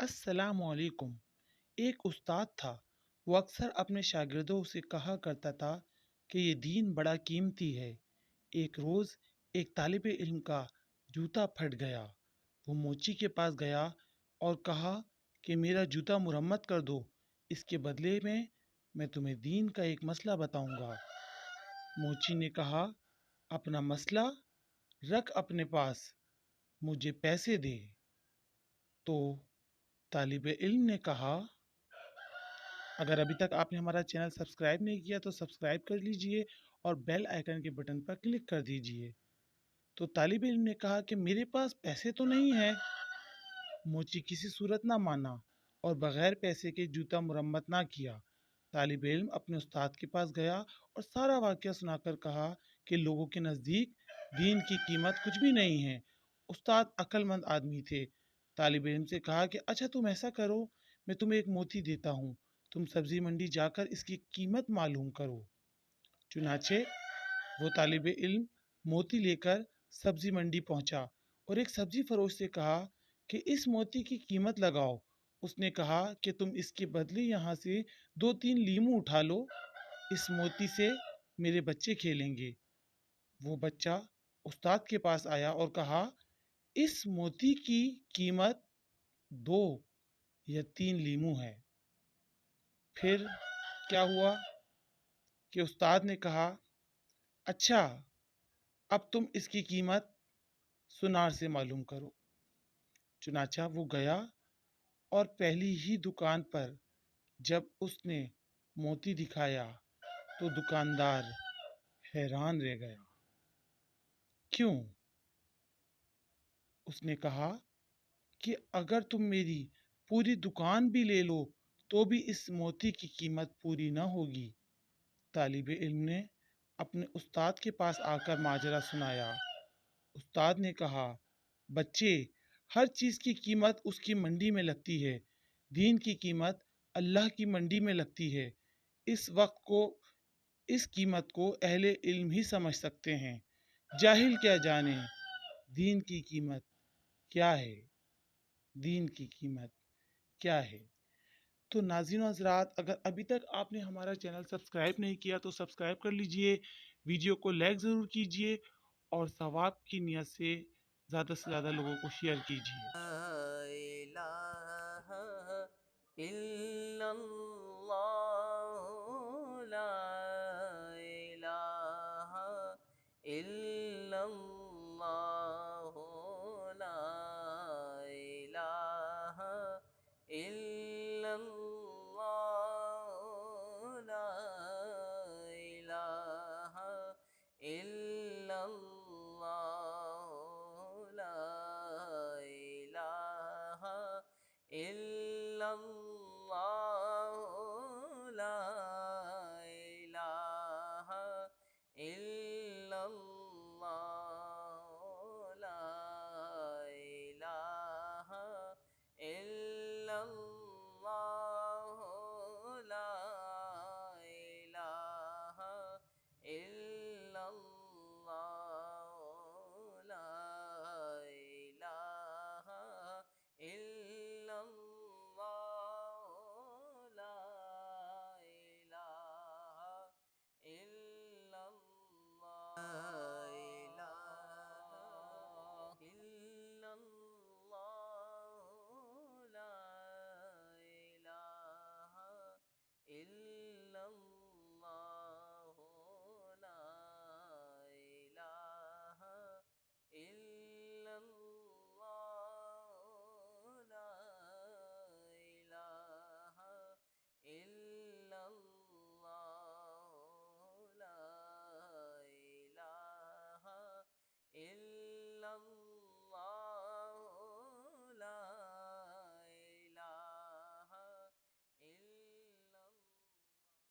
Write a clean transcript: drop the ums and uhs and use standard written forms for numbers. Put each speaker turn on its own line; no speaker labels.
अस्सलामुअलैकुम। एक उस्ताद था। वो अक्सर अपने शागिर्दों से कहा करता था कि ये दीन बड़ा कीमती है। एक रोज़ एक तालिब इल्म का जूता फट गया। वो मोची के पास गया और कहा कि मेरा जूता मुरम्मत कर दो। इसके बदले में मैं तुम्हें दीन का एक मसला बताऊंगा। मोची ने कहा, अपना मसला रख अपने पास, मुझे पैसे दे। तो तालिब इल्म ने कहा, अगर अभी तक आपने हमारा चैनल सब्सक्राइब नहीं किया तो सब्सक्राइब कर लीजिए और बेल आइकन के बटन पर क्लिक कर दीजिए। तो तालिब इल्म ने कहा कि मेरे पास पैसे तो नहीं है। मोची किसी सूरत ना माना और बगैर पैसे के जूता मुरम्मत ना किया। तालिब इल्म अपने उस्ताद के पास गया और सारा वाक़या सुनाकर कहा कि लोगों के नज़दीक दीन की कीमत कुछ भी नहीं है। उस्ताद अक्लमंद आदमी थे। तालिब इल्म से कहा कि अच्छा तुम ऐसा करो, मैं तुम्हें एक मोती देता हूँ, तुम सब्ज़ी मंडी जाकर इसकी कीमत मालूम करो। चुनाचे वो तालिब इल्म मोती लेकर सब्जी मंडी पहुंचा और एक सब्जी फरोश से कहा कि इस मोती की कीमत लगाओ। उसने कहा कि तुम इसके बदले यहाँ से 2-3 लीमू उठा लो, इस मोती से मेरे बच्चे खेलेंगे। वो बच्चा उस्ताद के पास आया और कहा, इस मोती की कीमत 2 या 3 लीमू है। फिर क्या हुआ कि उस्ताद ने कहा, अच्छा अब तुम इसकी कीमत सुनार से मालूम करो। चुनाचा वो गया और पहली ही दुकान पर जब उसने मोती दिखाया तो दुकानदार हैरान रह गया। क्यों? उसने कहा कि अगर तुम मेरी पूरी दुकान भी ले लो तो भी इस मोती की कीमत पूरी ना होगी। तालिब इल्म ने अपने उस्ताद के पास आकर माजरा सुनाया। उस्ताद ने कहा, बच्चे, हर चीज़ की कीमत उसकी मंडी में लगती है। दीन की कीमत अल्लाह की मंडी में लगती है। इस वक्त को इस कीमत को अहले इल्म ही समझ सकते हैं। जाहिल क्या जाने दीन की कीमत क्या है। दीन की कीमत क्या है। तो नाज़रीन व हज़रात, अगर अभी तक आपने हमारा चैनल सब्सक्राइब नहीं किया तो सब्सक्राइब कर लीजिए, वीडियो को लाइक ज़रूर कीजिए और सवाब की नियत से ज़्यादा लोगों को शेयर कीजिए।
इलाहा इल्लल्लाह ला इलाहा इल्लल्लाह ला इलाहा इल्लल्लाह ला इलाहा इल्लल्लाह ला इलाहा इल्लल्लाह